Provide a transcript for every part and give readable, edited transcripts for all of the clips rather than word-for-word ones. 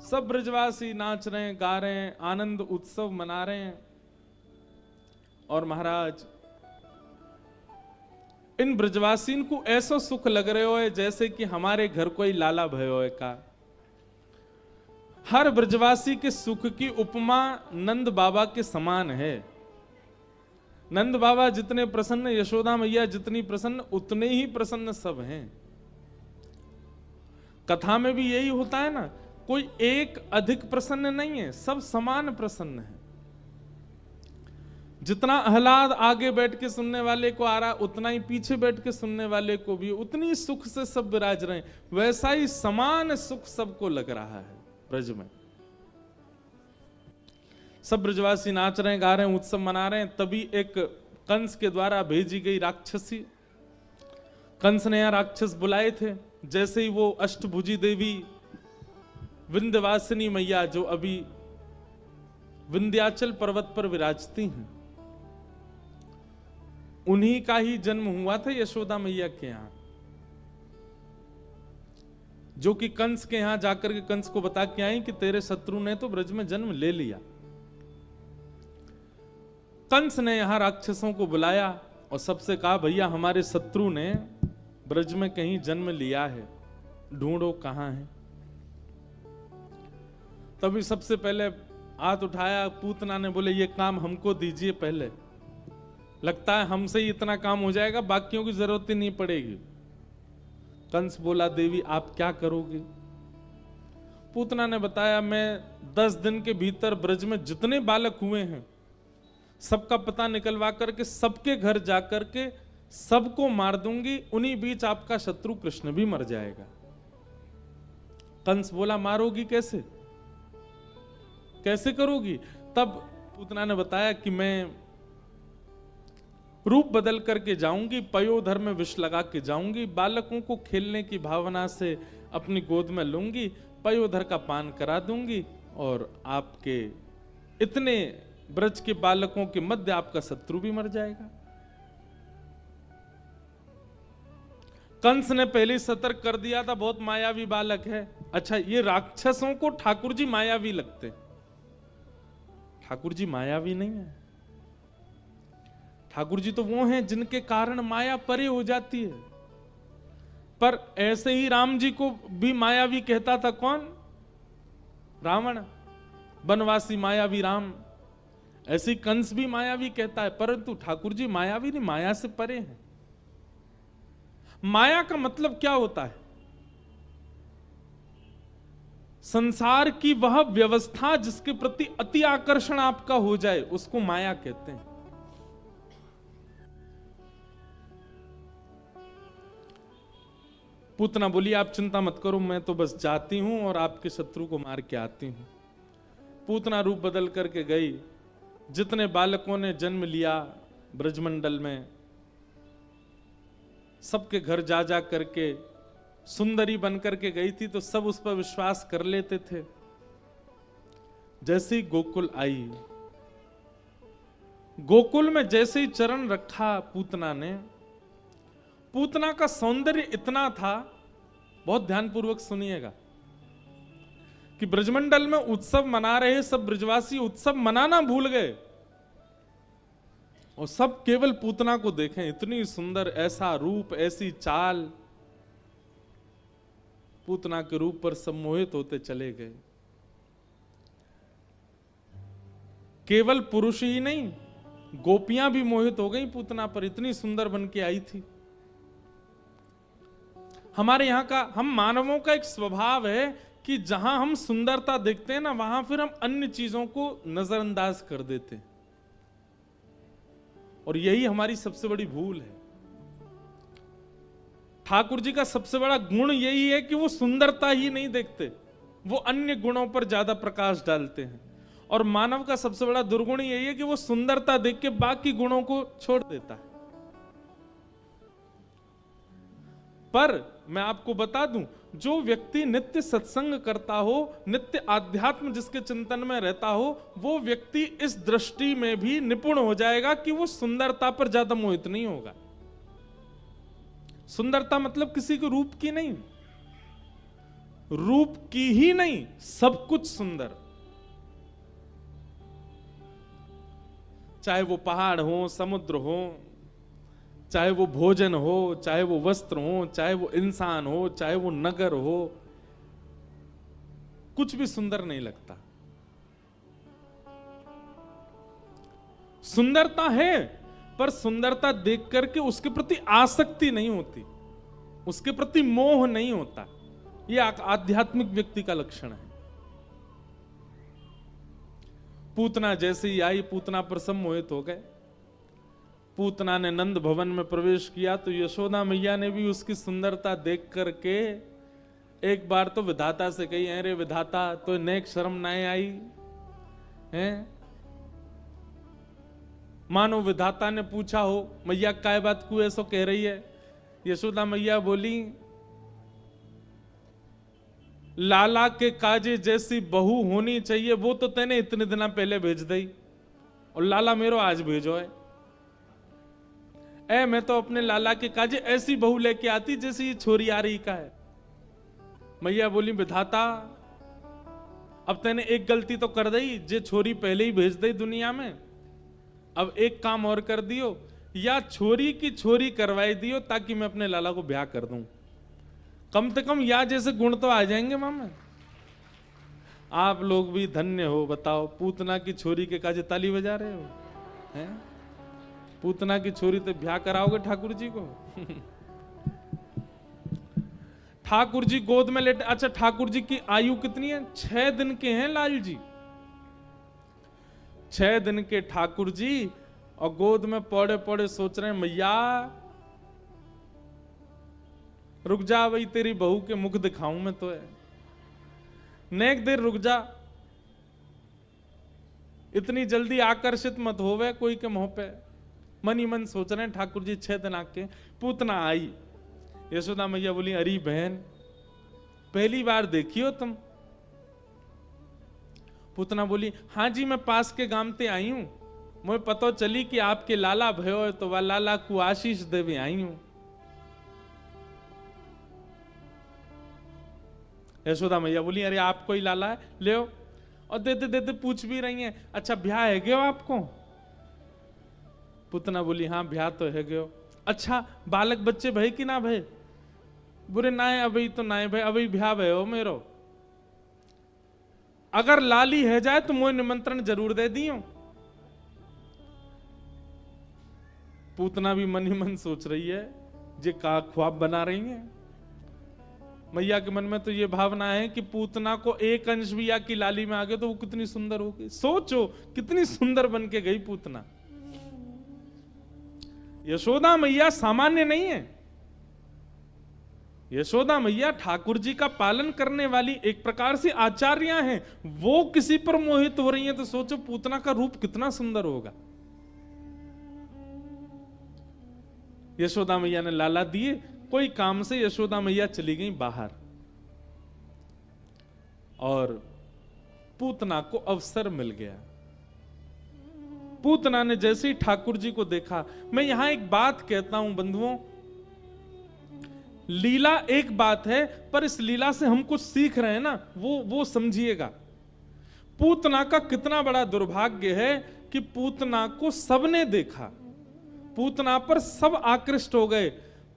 सब ब्रजवासी नाच रहे हैं, गा रहे हैं, आनंद उत्सव मना रहे हैं। और महाराज इन ब्रजवासीन को ऐसा सुख लग रहे हो जैसे कि हमारे घर कोई लाला भयो का। हर ब्रजवासी के सुख की उपमा नंद बाबा के समान है। नंद बाबा जितने प्रसन्न, यशोदा मैया जितनी प्रसन्न, उतने ही प्रसन्न सब हैं। कथा में भी यही होता है ना, कोई एक अधिक प्रसन्न नहीं है, सब समान प्रसन्न है। जितना आह्लाद आगे बैठ के सुनने वाले को आ रहा, उतना ही पीछे बैठ के सुनने वाले को भी उतनी सुख से सब विराज रहे हैं। वैसा ही समान सुख सबको लग रहा है ब्रज में। सब ब्रजवासी नाच रहे हैं, गा रहे हैं, उत्सव मना रहे हैं। तभी एक कंस के द्वारा भेजी गई राक्षसी, कंस ने यहां राक्षस बुलाए थे। जैसे ही वो अष्टभुजी देवी विंध्यवासिनी मैया जो अभी विंध्याचल पर्वत पर विराजती हैं, उन्हीं का ही जन्म हुआ था यशोदा मैया के यहां, जो कि कंस के यहां जाकर के कंस को बता के आई कि तेरे शत्रु ने तो ब्रज में जन्म ले लिया। कंस ने यहां राक्षसों को बुलाया और सबसे कहा, भैया हमारे शत्रु ने ब्रज में कहीं जन्म लिया है, ढूंढो कहां है। तभी सबसे पहले हाथ उठाया पूतना ने, बोले ये काम हमको दीजिए पहले, लगता है हमसे ही इतना काम हो जाएगा, बाकियों की जरूरत ही नहीं पड़ेगी। कंस बोला, देवी आप क्या करोगे? पूतना ने बताया, मैं 10 दिन के भीतर ब्रज में जितने बालक हुए हैं सबका पता निकलवा करके सबके घर जाकर के सबको मार दूंगी, उन्हीं बीच आपका शत्रु कृष्ण भी मर जाएगा। कंस बोला, मारोगी कैसे, कैसे करोगी? तब पूतना ने बताया कि मैं रूप बदल करके जाऊंगी, पयोधर में विष लगा के जाऊंगी, बालकों को खेलने की भावना से अपनी गोद में लूंगी, पयोधर का पान करा दूंगी और आपके इतने ब्रज के बालकों के मध्य आपका शत्रु भी मर जाएगा। कंस ने पहले सतर्क कर दिया था, बहुत मायावी बालक है। अच्छा, ये राक्षसों को ठाकुर जी मायावी लगते, ठाकुर जी मायावी नहीं है। ठाकुर जी तो वो हैं जिनके कारण माया परे हो जाती है। पर ऐसे ही राम जी को भी मायावी कहता था कौन? रावण, वनवासी मायावी राम। ऐसे ही कंस भी मायावी कहता है, परंतु ठाकुर जी मायावी नहीं, माया से परे हैं। माया का मतलब क्या होता है? संसार की वह व्यवस्था जिसके प्रति अति आकर्षण आपका हो जाए, उसको माया कहते हैं। पूतना बोली, आप चिंता मत करो, मैं तो बस जाती हूं और आपके शत्रु को मार के आती हूं। पूतना रूप बदल करके गई। जितने बालकों ने जन्म लिया ब्रजमंडल में, सबके घर जा जा करके सुंदरी बन करके गई थी, तो सब उस पर विश्वास कर लेते थे। जैसे ही गोकुल आई, गोकुल में जैसे ही चरण रखा पूतना ने, पूतना का सौंदर्य इतना था, बहुत ध्यानपूर्वक सुनिएगा, कि ब्रजमंडल में उत्सव मना रहे सब ब्रजवासी उत्सव मनाना भूल गए और सब केवल पूतना को देखें। इतनी सुंदर, ऐसा रूप, ऐसी चाल, पूतना के रूप पर सब मोहित होते चले गए। केवल पुरुष ही नहीं, गोपियां भी मोहित हो गई पूतना पर, इतनी सुंदर बन के आई थी। हमारे यहां का, हम मानवों का एक स्वभाव है कि जहां हम सुंदरता देखते हैं ना, वहां फिर हम अन्य चीजों को नजरअंदाज कर देते हैं, और यही हमारी सबसे बड़ी भूल है। ठाकुर जी का सबसे बड़ा गुण यही है कि वो सुंदरता ही नहीं देखते, वो अन्य गुणों पर ज्यादा प्रकाश डालते हैं। और मानव का सबसे बड़ा दुर्गुण यही है कि वो सुंदरता देख के बाकी गुणों को छोड़ देता है। पर मैं आपको बता दूं, जो व्यक्ति नित्य सत्संग करता हो, नित्य आध्यात्म जिसके चिंतन में रहता हो, वो व्यक्ति इस दृष्टि में भी निपुण हो जाएगा कि वो सुंदरता पर ज्यादा मोहित नहीं होगा। सुंदरता मतलब किसी के रूप की नहीं, रूप की ही नहीं, सब कुछ सुंदर। चाहे वो पहाड़ हो, समुद्र हो, चाहे वो भोजन हो, चाहे वो वस्त्र हो, चाहे वो इंसान हो, चाहे वो नगर हो, कुछ भी सुंदर नहीं लगता। सुंदरता है, पर सुंदरता देख करके उसके प्रति आसक्ति नहीं होती, उसके प्रति मोह नहीं होता। यह आध्यात्मिक व्यक्ति का लक्षण है। पूतना जैसे ही आई, पूतना पर सब मोहित हो गए। पूतना ने नंद भवन में प्रवेश किया तो यशोदा मैया ने भी उसकी सुंदरता देख करके एक बार तो विधाता से कही, अरे विधाता, तो नेक शर्म ना आई हैं? मानो विधाता ने पूछा हो, मैया काय बात को ऐसो कह रही है? यशोदा मैया बोली, लाला के काजे जैसी बहू होनी चाहिए वो तो तेने इतने दिन पहले भेज दी, और लाला मेरो आज भेजो है। मैं तो अपने लाला के काजे ऐसी बहू लेके आती जैसी ये छोरी आ रही का है। मैया बोली, विधाता, अब तेने एक गलती तो कर दी, जे छोरी पहले ही भेज दी दुनिया में। अब एक काम और कर दियो, या छोरी की छोरी करवाई दियो ताकि मैं अपने लाला को ब्याह कर दूं। कम से कम या जैसे गुण तो आ जाएंगे मामा। आप लोग भी धन्य हो, बताओ, पूतना की छोरी के काजे ताली बजा रहे हो हैं? पूतना की छोरी तो ब्याह कराओगे ठाकुर जी को? ठाकुर जी गोद में लेटे। अच्छा, ठाकुर जी की आयु कितनी है? 6 दिन के हैं लाल जी। 6 दिन के ठाकुर जी, और गोद में पौड़े पौड़े सोच रहे हैं, मैया रुक जा भाई, तेरी बहू के मुख दिखाऊं मैं तो है, नेक देर रुक जा, इतनी जल्दी आकर्षित मत होवे कोई के मुंह पे। मन ही मन सोच रहे हैं ठाकुर जी। 6 दिन आके पूतना आई। यशोदा मैया बोली, अरे बहन, पहली बार देखी हो तुम? पूतना बोली, हाँ जी, मैं पास के गांव ते आई हूं, मुझे पता चली कि आपके लाला भयो है, तो वह लाला को आशीष देवे आई हूं। यशोदा मैया बोली, अरे आपको ही लाला है, ले आओ। और देते देते पूछ भी रही हैं, अच्छा ब्याह है गयो आपको? पूतना बोली, हाँ ब्याह तो है गयो। अच्छा, बालक बच्चे भय कि ना भय? बुरे ना है, अभी तो ना है भाई, अभी ब्याह भयो मेरो। अगर लाली है जाए तो मुझे निमंत्रण जरूर दे दियो। पूतना भी मन ही मन सोच रही है, जे का ख्वाब बना रही है। मैया के मन में तो ये भावना है कि पूतना को एक अंश भी या की लाली में आ गए तो वो कितनी सुंदर होगी। सोचो कितनी सुंदर बन के गई पूतना। यशोदा मैया सामान्य नहीं है। यशोदा मैया ठाकुर जी का पालन करने वाली एक प्रकार से आचार्या हैं। वो किसी पर मोहित हो रही हैं तो सोचो पूतना का रूप कितना सुंदर होगा। यशोदा मैया ने लाला दिए, कोई काम से यशोदा मैया चली गई बाहर, और पूतना को अवसर मिल गया। पूतना ने जैसे ही ठाकुर जी को देखा, मैं यहां एक बात कहता हूं बंधुओं, लीला एक बात है, पर इस लीला से हम कुछ सीख रहे हैं ना, वो समझिएगा। पूतना का कितना बड़ा दुर्भाग्य है कि पूतना को सबने देखा, पूतना पर सब आकृष्ट हो गए,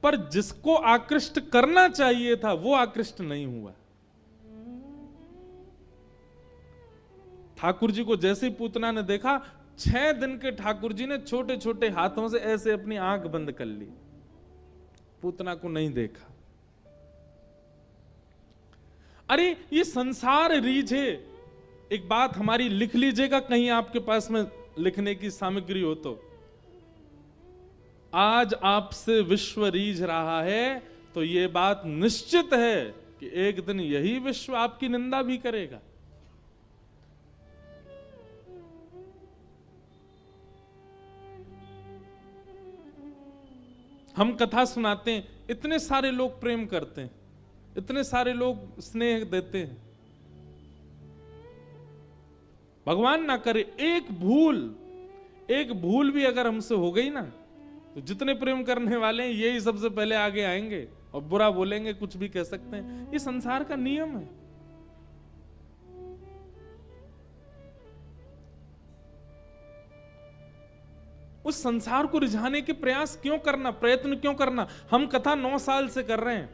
पर जिसको आकृष्ट करना चाहिए था वो आकृष्ट नहीं हुआ। ठाकुर जी को जैसे ही पूतना ने देखा, 6 दिन के ठाकुर जी ने छोटे छोटे हाथों से ऐसे अपनी आंख बंद कर ली, पूतना को नहीं देखा। अरे ये संसार रीझ है। एक बात हमारी लिख लीजिएगा, कहीं आपके पास में लिखने की सामग्री हो तो, आज आपसे विश्व रीझ रहा है तो यह बात निश्चित है कि एक दिन यही विश्व आपकी निंदा भी करेगा। हम कथा सुनाते हैं, इतने सारे लोग प्रेम करते हैं, इतने सारे लोग स्नेह देते हैं। भगवान ना करे एक भूल भी अगर हमसे हो गई ना, तो जितने प्रेम करने वाले हैं यही सबसे पहले आगे आएंगे। और बुरा बोलेंगे, कुछ भी कह सकते हैं, ये संसार का नियम है। उस संसार को रिझाने के प्रयास क्यों करना, प्रयत्न क्यों करना? हम कथा 9 साल से कर रहे हैं,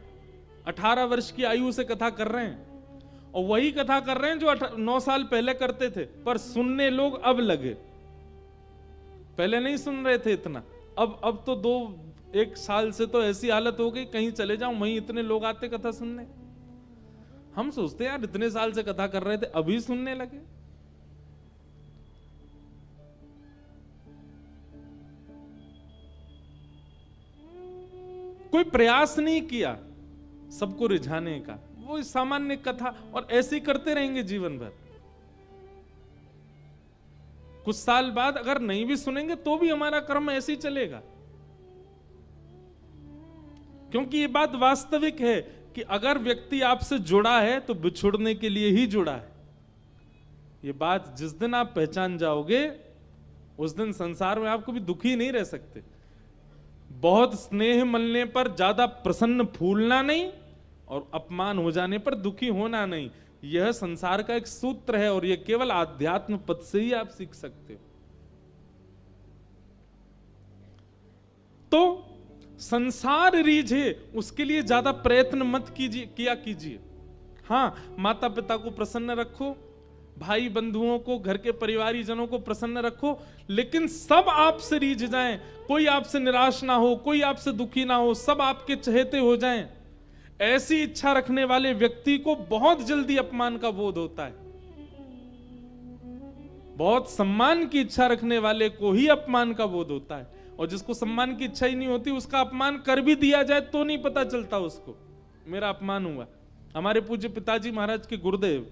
18 वर्ष की आयु से कथा कर रहे हैं, और वही कथा कर रहे हैं जो 9 साल पहले करते थे, पर सुनने लोग अब लगे। पहले नहीं सुन रहे थे इतना, अब तो 1 साल से तो ऐसी हालत हो गई, कहीं चले जाओ वहीं इतने लोग आते कथा सुनने। हम सोचते हैं यार इतने साल से कथा कर रहे थे, अभी सुनने लगे। कोई प्रयास नहीं किया सबको रिझाने का, वो सामान्य कथा, और ऐसे ही करते रहेंगे जीवन भर। कुछ साल बाद अगर नहीं भी सुनेंगे तो भी हमारा कर्म ऐसे ही चलेगा, क्योंकि ये बात वास्तविक है कि अगर व्यक्ति आपसे जुड़ा है तो बिछुड़ने के लिए ही जुड़ा है। ये बात जिस दिन आप पहचान जाओगे उस दिन संसार में आप कभी दुखी नहीं रह सकते। बहुत स्नेह मिलने पर ज्यादा प्रसन्न फूलना नहीं, और अपमान हो जाने पर दुखी होना नहीं। यह संसार का एक सूत्र है, और यह केवल आध्यात्म पद से ही आप सीख सकते हो। तो संसार रीझे उसके लिए ज्यादा प्रयत्न मत कीजिए। हाँ, माता पिता को प्रसन्न रखो, भाई बंधुओं को, घर के परिवारी जनों को प्रसन्न रखो, लेकिन सब आपसे रीझ जाएं, कोई आपसे निराश ना हो, कोई आपसे दुखी ना हो, सब आपके चहेते हो जाएं। ऐसी इच्छा रखने वाले व्यक्ति को बहुत जल्दी अपमान का बोध होता है। बहुत सम्मान की इच्छा रखने वाले को ही अपमान का बोध होता है, और जिसको सम्मान की इच्छा ही नहीं होती उसका अपमान कर भी दिया जाए तो नहीं पता चलता उसको मेरा अपमान हुआ। हमारे पूज्य पिताजी महाराज के गुरुदेव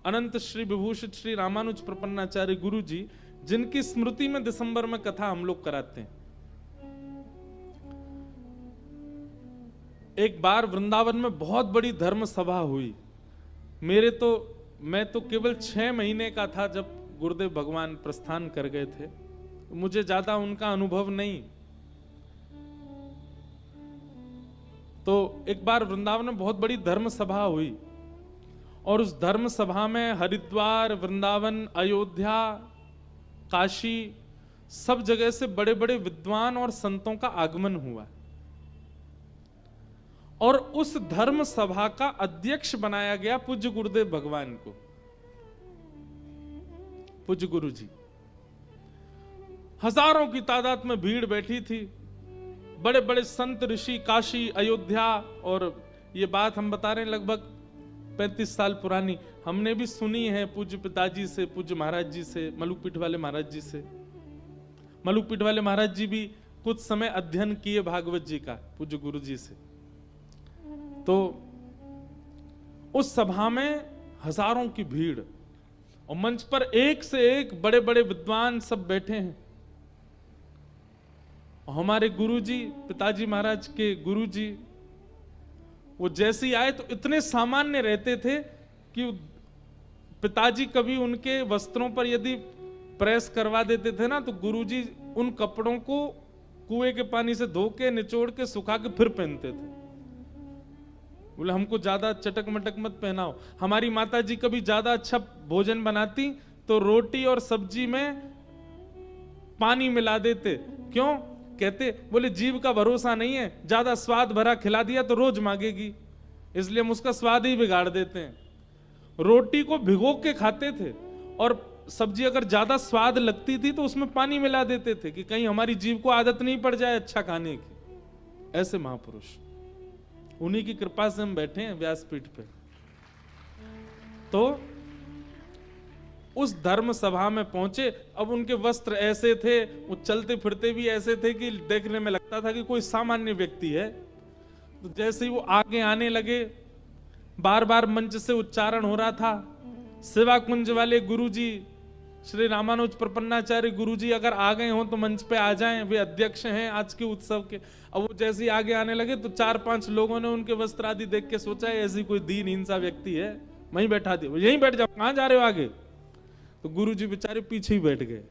अनंत श्री विभूषित श्री रामानुज प्रपन्नाचार्य गुरु जी, जिनकी स्मृति में दिसंबर में कथा हम लोग कराते हैं। एक बार वृंदावन में बहुत बड़ी धर्म सभा हुई। मैं तो केवल 6 महीने का था जब गुरुदेव भगवान प्रस्थान कर गए थे, मुझे ज्यादा उनका अनुभव नहीं। तो एक बार वृंदावन में बहुत बड़ी धर्म सभा हुई, और उस धर्म सभा में हरिद्वार, वृंदावन, अयोध्या, काशी, सब जगह से बड़े बड़े विद्वान और संतों का आगमन हुआ, और उस धर्म सभा का अध्यक्ष बनाया गया पूज्य गुरुदेव भगवान को, पूज्य गुरु जी। हजारों की तादाद में भीड़ बैठी थी, बड़े बड़े संत ऋषि, काशी, अयोध्या, और ये बात हम बता रहे हैं लगभग 35 साल पुरानी, हमने भी सुनी है पूज्य पिताजी से, पूज्य महाराज जी से, मलुकपीठ वाले महाराज जी से। मलुकपीठ वाले महाराज जी भी कुछ समय अध्ययन किए भागवत जी का पूज्य गुरु जी से। तो उस सभा में हजारों की भीड़, और मंच पर एक से एक बड़े बड़े विद्वान सब बैठे हैं। और हमारे गुरुजी, पिताजी महाराज के गुरुजी, वो जैसे ही आए तो इतने सामान्य रहते थे कि पिताजी कभी उनके वस्त्रों पर यदि प्रेस करवा देते थे ना, तो गुरुजी उन कपड़ों को कुएं के पानी से धो के, निचोड़ के, सुखा के फिर पहनते थे। बोले हमको ज्यादा चटक मटक मत पहनाओ। हमारी माता जी कभी ज्यादा अच्छा भोजन बनाती तो रोटी और सब्जी में पानी मिला देते। क्यों? कहते बोले जीव का भरोसा नहीं है, ज्यादा स्वाद भरा खिला दिया तो रोज मांगेगी, इसलिए हम उसका स्वाद ही बिगाड़ देते हैं। रोटी को भिगो के खाते थे, और सब्जी अगर ज्यादा स्वाद लगती थी तो उसमें पानी मिला देते थे कि कहीं हमारी जीव को आदत नहीं पड़ जाए अच्छा खाने की। ऐसे महापुरुष, उन्हीं की कृपा से हम बैठे हैं व्यासपीठ पे। तो उस धर्म सभा में पहुंचे। अब उनके वस्त्र ऐसे थे, वो चलते फिरते भी ऐसे थे कि देखने में लगता था कि कोई सामान्य व्यक्ति है। तो जैसे ही वो आगे आने लगे, बार बार मंच से उच्चारण हो रहा था, सेवा कुंज वाले गुरुजी श्री रामानुज प्रपन्नाचार्य गुरुजी अगर आ गए हों तो मंच पे आ जाएं, वे अध्यक्ष हैं आज के उत्सव के। अब वो जैसे ही आगे आने लगे तो 4-5 लोगों ने उनके वस्त्र आदि देख के सोचा ऐसी कोई दीनहीन सा व्यक्ति है, वहीं बैठा दिया, यहीं बैठ जाओ, कहां जा रहे हो आगे। तो गुरुजी बेचारे पीछे ही बैठ गए।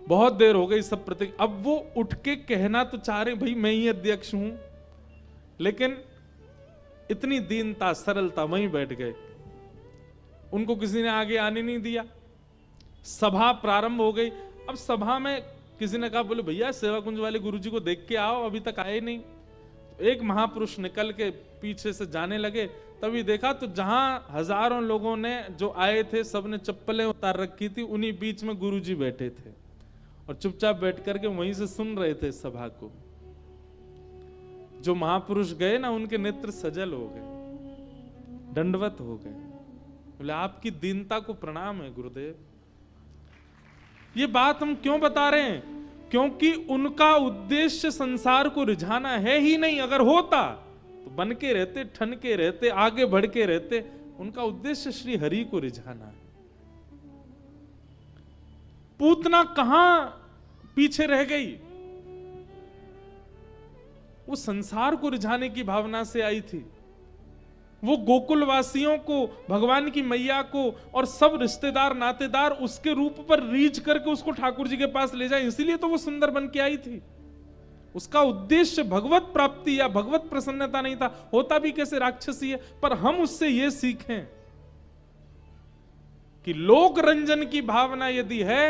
बहुत देर हो गई सब प्रतीक। अब वो उठ के कहना तो चाह रहे भाई मैं ही अध्यक्ष हूं, लेकिन इतनी दीनता सरलता, वहीं बैठ गए। उनको किसी ने आगे आने नहीं दिया। सभा प्रारंभ हो गई। अब सभा में किसी ने कहा बोले भैया सेवा कुंज वाले गुरुजी को देख के आओ, अभी तक आए नहीं। एक महापुरुष निकल के पीछे से जाने लगे, तभी देखा तो जहां हजारों लोगों ने जो आए थे सबने चप्पलें उतार रखी थी, उन्हीं बीच में गुरुजी बैठे थे और चुपचाप बैठ करके वहीं से सुन रहे थे सभा को। जो महापुरुष गए ना उनके नेत्र सजल हो गए, दंडवत हो गए, बोले आपकी दीनता को प्रणाम है गुरुदेव। ये बात हम क्यों बता रहे हैं? क्योंकि उनका उद्देश्य संसार को रिझाना है ही नहीं। अगर होता तो बन के रहते, ठन के रहते, आगे बढ़ के रहते। उनका उद्देश्य श्री हरि को रिझाना है। पूतना कहां पीछे रह गई? वो संसार को रिझाने की भावना से आई थी। वो गोकुल वासियों को, भगवान की मैया को और सब रिश्तेदार नातेदार उसके रूप पर रीझ करके उसको ठाकुर जी के पास ले जाए, इसीलिए तो वो सुंदर बन के आई थी। उसका उद्देश्य भगवत प्राप्ति या भगवत प्रसन्नता नहीं था। होता भी कैसे, राक्षसी है। पर हम उससे ये सीखें कि लोक रंजन की भावना यदि है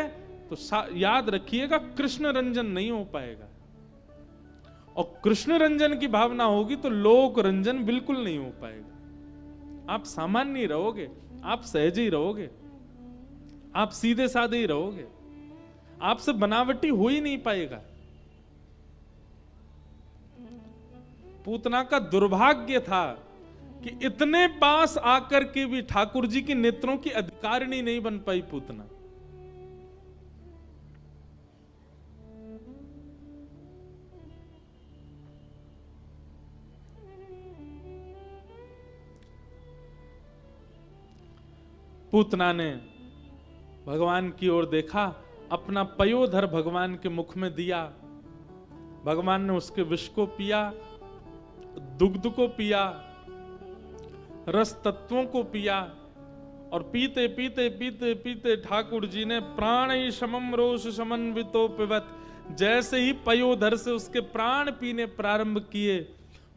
तो याद रखिएगा कृष्ण रंजन नहीं हो पाएगा, और कृष्ण रंजन की भावना होगी तो लोक रंजन बिल्कुल नहीं हो पाएगा। आप सामान्य ही रहोगे, आप सहज ही रहोगे, आप सीधे साधे ही रहोगे, आपसे बनावटी हो ही नहीं पाएगा। पूतना का दुर्भाग्य था कि इतने पास आकर के भी ठाकुर जी के नेत्रों की अधिकारिणी नहीं बन पाई पूतना। पूतना ने भगवान की ओर देखा, अपना पयोधर भगवान के मुख में दिया। भगवान ने उसके विष को पिया, दुग्ध को पिया, रस तत्वों को पिया, और पीते पीते पीते पीते ठाकुर जी ने प्राण शमम रोष समन्वितो पिबत, जैसे ही पयोधर से उसके प्राण पीने प्रारंभ किए,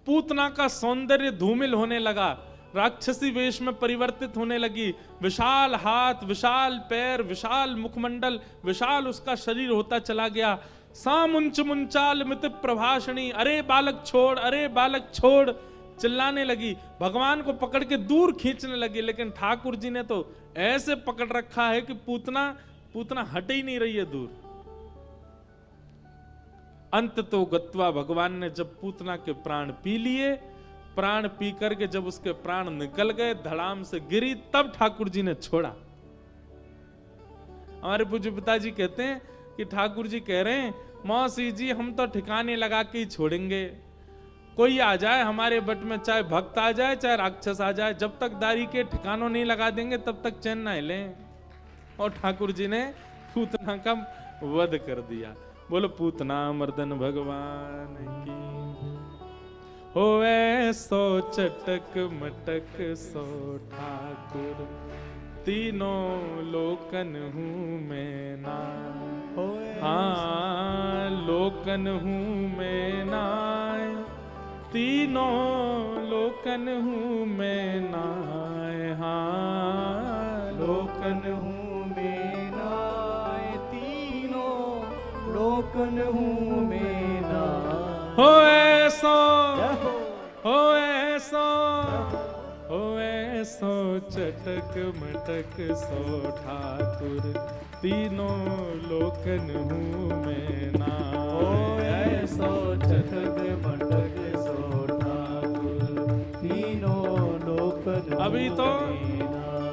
पूतना का सौंदर्य धूमिल होने लगा, राक्षसी वेश में परिवर्तित होने लगी। विशाल हाथ, विशाल पैर, विशाल मुखमंडल, विशाल उसका शरीर होता चला गया। सामुंच मुंचाल मित प्रभाषणी, अरे बालक छोड़, अरे बालक छोड़, चिल्लाने लगी। भगवान को पकड़ के दूर खींचने लगी, लेकिन ठाकुर जी ने तो ऐसे पकड़ रखा है कि पूतना हट ही नहीं रही है दूर। अंत तो गत्वा, भगवान ने जब पूतना के प्राण पी लिए, प्राण पी करके जब उसके प्राण निकल गए, धड़ाम से गिरी, तब ठाकुर जी ने छोड़ा। हमारे पूज्य पिताजी कहते हैं कि ठाकुर जी कह रहे हैं मौसी जी हम तो ठिकाने लगा के ही छोड़ेंगे। कोई आ जाए हमारे बट में, चाहे भक्त आ जाए चाहे राक्षस आ जाए, जब तक दारी के ठिकानों नहीं लगा देंगे तब तक चैन ना लें। और ठाकुर जी ने पूतना का वध कर दिया। बोलो पूतना मर्दन भगवान की। होए सो चटक मटक सो ठाकुर, तीनों लोकन हूँ मैं ना। हाँ लोकन हूँ मैं नाय, तीनों लोकन हूँ मैं नाय। हाँ लोकन हूँ मैं नाय, तीनों लोकन हूँ मैं नाय। हो ऐसो चटक मटक सो ठाकुर, तीनों लोकन हूँ मैं ना। ऐसो चटक मटक सो ठाकुर, तीनों लोकन। अभी तो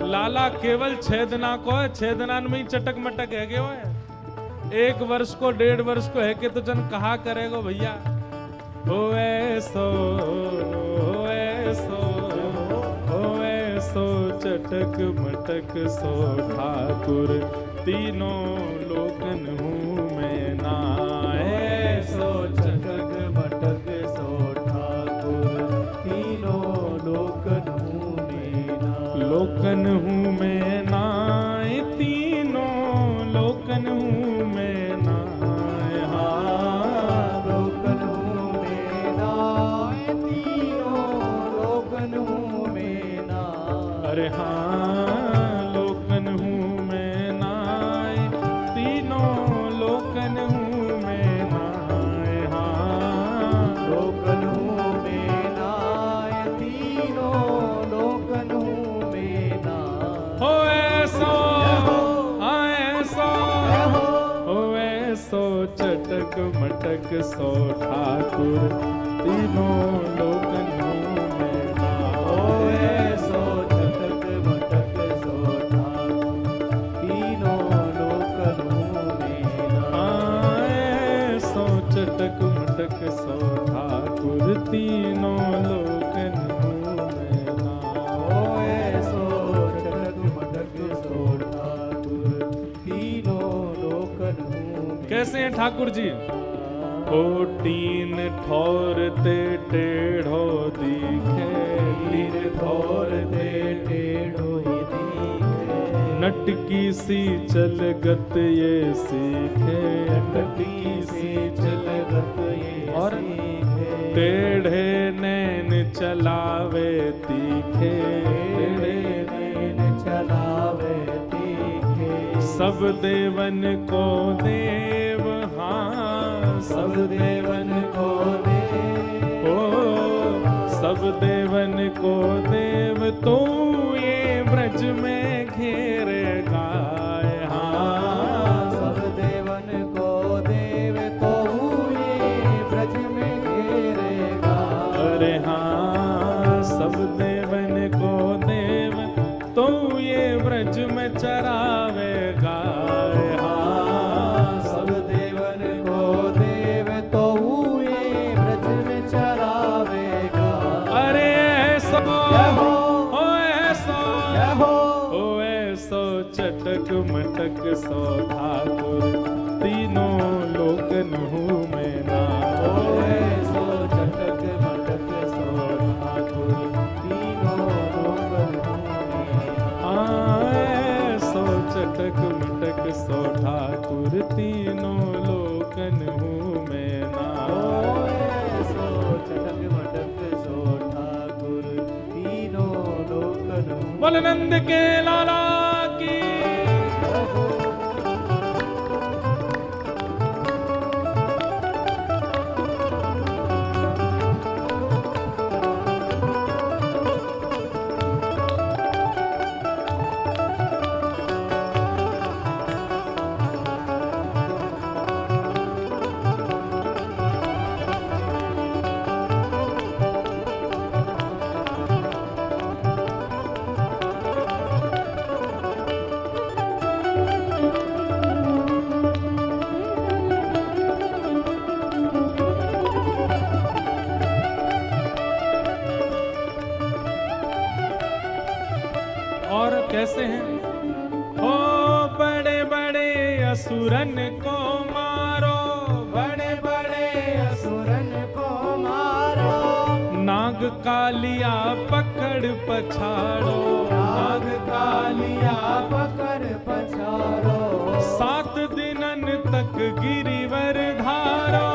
लाला केवल छेदना को है, छेदना में ही चटक मटक है गए हो। 1 वर्ष को 1.5 वर्ष को है के तो जन कहा करेगो भैया। हो ऐसो चटक मटक सो ठाकुर, तीनों लोकन हूँ मैं ना। ऐसो चटक मटक सो ठाकुर, तीनों लोकन हूँ मैं ना। लोकन हूँ मैं ना, तीनों लोकन हूँ मैं ना। अरे हाँ लोकन हूँ मैं नाय, तीनों लोकन हूँ मैं नाय। हाँ लोकन हूँ मैं नाय, तीनों लोकन हूँ मैं नाय। हो ऐसो हो ऐसो चटक मटक सो ठाकुर, तीनों लोकन हूँ मैं नाय। ऐसो चटक मटक सो ठाकुर, तीनों लोकन हूँ मैं नाय। ऐसो चटक मटक सो ठाकुर, तीनों लोकन हूँ मैं नाय। ऐसो चटक मटक सो ठाकुर, तीनों लोकन हूँ मैं। कैसे हैं ठाकुर जी? ओ टीन ठोर ते टेढ़ो दिखे, टीन ठोर ते टेढ़ो ही दिखे। नटकी सी चलगत ये सीखे, नटकी सी चलगत ये और सीखे। टेढ़े नैन चलावे तीखे, टेढ़े नैन चलावे तीखे। सब देवन को देव, हाँ सब देवन को देव, ओ सब देवन को देव, तो ये ब्रज में घेरे गाय। हाँ सब देवन को देव, तो ये ब्रज में घेरेगा। अरे हाँ सब देवन को देव, तो ये ब्रज में चरावे गाय। हाँ सब देवन को देव, तो ये ब्रज में चरावेगा। अरे ऐसो हो, ओ ऐसो हो, ओ ऐसो चटक मटक सो ठाकुर, तीनों लोकन हूँ मैं नाय। ऐसो चटक मटक सो ठाकुर, तीनों लोकन हूँ मैं। ऐसो चटक मटक सो ठाकुर, तीनों लोकन हूँ मैं नाय। ऐसो चटक मटक सो ठाकुर, तीनों लोकन हूँ। बोल नंद के लाला की। और कैसे हैं? ओ बड़े बड़े असुरन को मारो, बड़े बड़े असुरन को मारो। नाग कालिया पकड़ पछाड़ो, नाग कालिया पकड़ पछाड़ो। 7 दिनन तक गिरिवर धारो,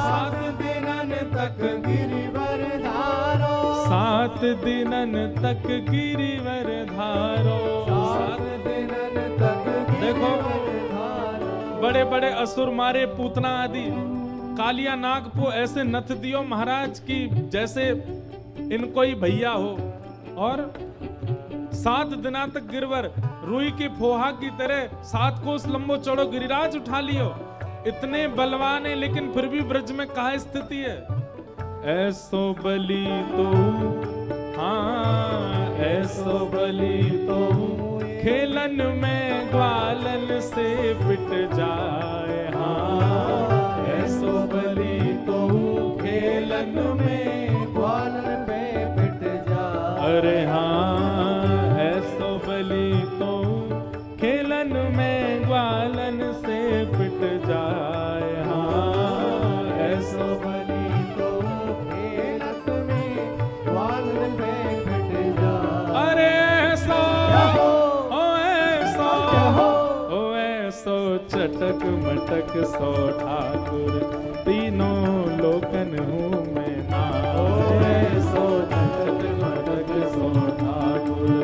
7 दिनन तक गिरिवर धारो। 7 दिनन तक गिरिवर धारो। 7 दिनन तक देखो, गिरिवर धारो। बड़े बड़े असुर मारे, पूतना आदि, कालिया नाग को ऐसे नथ दियो महाराज की जैसे इनको ही भैया हो। और 7 दिना तक गिरवर रुई की फोहा की तरह 7 कोस लंबो चौड़ो गिरिराज उठा लियो। इतने बलवान है, लेकिन फिर भी ब्रज में कहा स्थिति है? ऐसो बली तो, हाँ ऐसो बली तो, खेलन में ग्वालन से पिट जाए। हाँ ऐसो बली तो, खेलन में ग्वालन पे पिट जाए। अरे हाँ ऐसो बली तो, खेलन में ग्वालन से पिट जाए। हाँ ऐसो बली तो, खेलत में ग्वालन पे पिट जाए। अरे ऐसो ओ ऐसो चटक मटक सो ठाकुर, तीनों लोकन हूँ मैं नाय। ऐसो चटक मटक सो ठाकुर,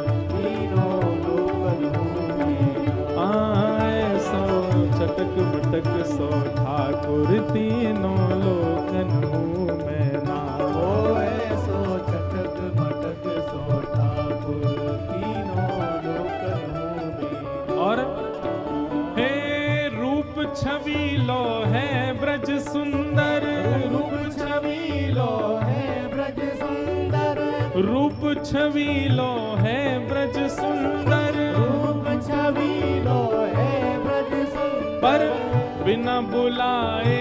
छबीलो है ब्रज सुंदर, रूप छबीलो है ब्रज सुंदर, रूप छबीलो है ब्रज सुंदर, रूप छबीलो है ब्रज सुंदर। पर बिना बुलाए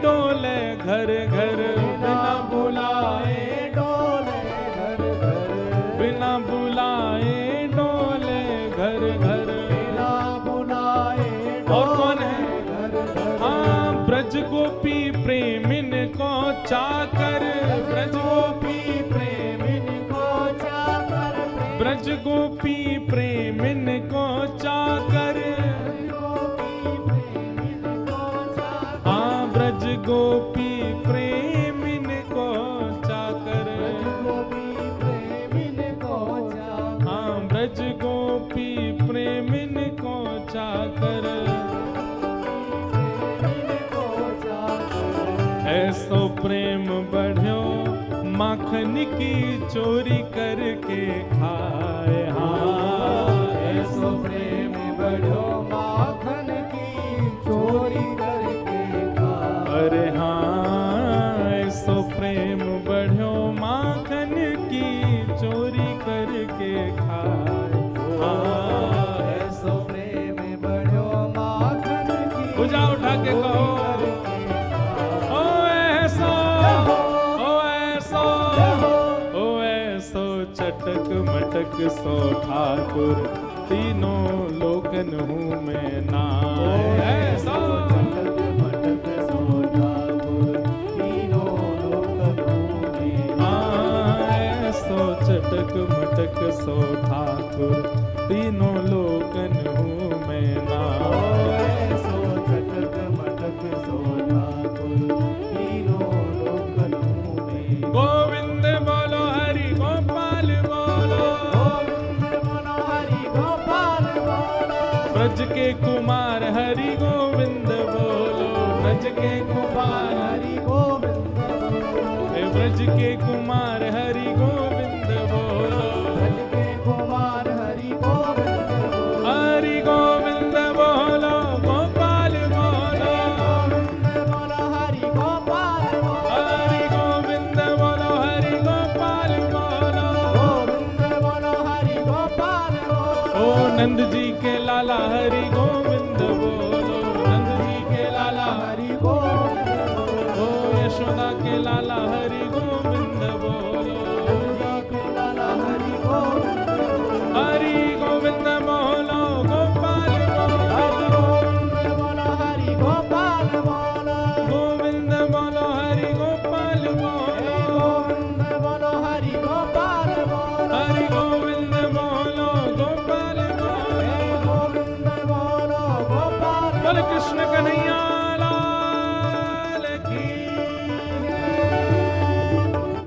डोले घर घर, बिना बुलाए डोले घर घर, बिना बुलाए डोले घर घर। बिना बुलाए और कौन है? घर घर। हाँ, ब्रज गोपी प्रेमिन को चाकर, ब्रज गोपी प्रेमिन को चाकर, ब्रज गोपी प्रेमिन को चाकर, हाँ ब्रज गोपी प्रेमिन को चाकर, हाँ ब्रज गोपी प्रेमिन को चाकर। ऐसो प्रेम बढ़्यो माखन की चोरी करके खाए, हाँ ऐसो प्रेम बढ़ो माखन की चोरी करके खाए। अरे हाँ, ऐसो प्रेम बढ़्यो माखन की चोरी करके खाए, हाँ ऐसो प्रेम बढ़ो माखन की भुजा उठा के कहो, ओ ऐसो, ओ ऐसो, ओ ऐसो चटक मटक सो ठाकुर, तीनों लोकन हूँ मैं नाय। ऐसो मटक सो ठाकुर, तीनों लोक में हाँ, ऐसो चटक मटक सो ठाकुर, तीनों लोकन हूँ मैं नाय। ऐसो चटक मटक सो ठाकुर, तीनों लोक में। गोविंद बोलो हरि गोपाल बोलो, गोविंद बोलो हरि गोपाल बोलो, ब्रज के कुमार हरि गोविंद बोलो, ब्रज के कुमार हरि गोविंद बोलो, हे ब्रज के कुमार हरि गोविंद बोलो, ब्रज के कुमार हरि गोविंद बोलो, हरि गोविंद बोलो गोपाल बोलो, गोविंद बोलो हरि गोपाल बोलो, हरि गोविंद बोलो हरि गोपाल बोलो। गोविंद बोलो हरि गोपाल बोलो, ओ नंद जी के लाला हरि गोविंद बोलो, नंद जी के लाला हरि गोविंद बोलो, ओ यशोदा के लाला हरि गोविंद बोलो, दुर्गा के लाला हरि गोविंद बोलो, हरि गोविंद बोलो गोपाल बोलो, हरि गोविंद बोलो हरि गोपाल बोलो, गोविंद बोलो हरि गोपाल बोलो, गोविंद बोलो हरि गोपाल बोलो, हरि गोविंद बोलो गोपाल बोलो। गोविंद बोलो गोपाल बोल कृष्ण कन्हैया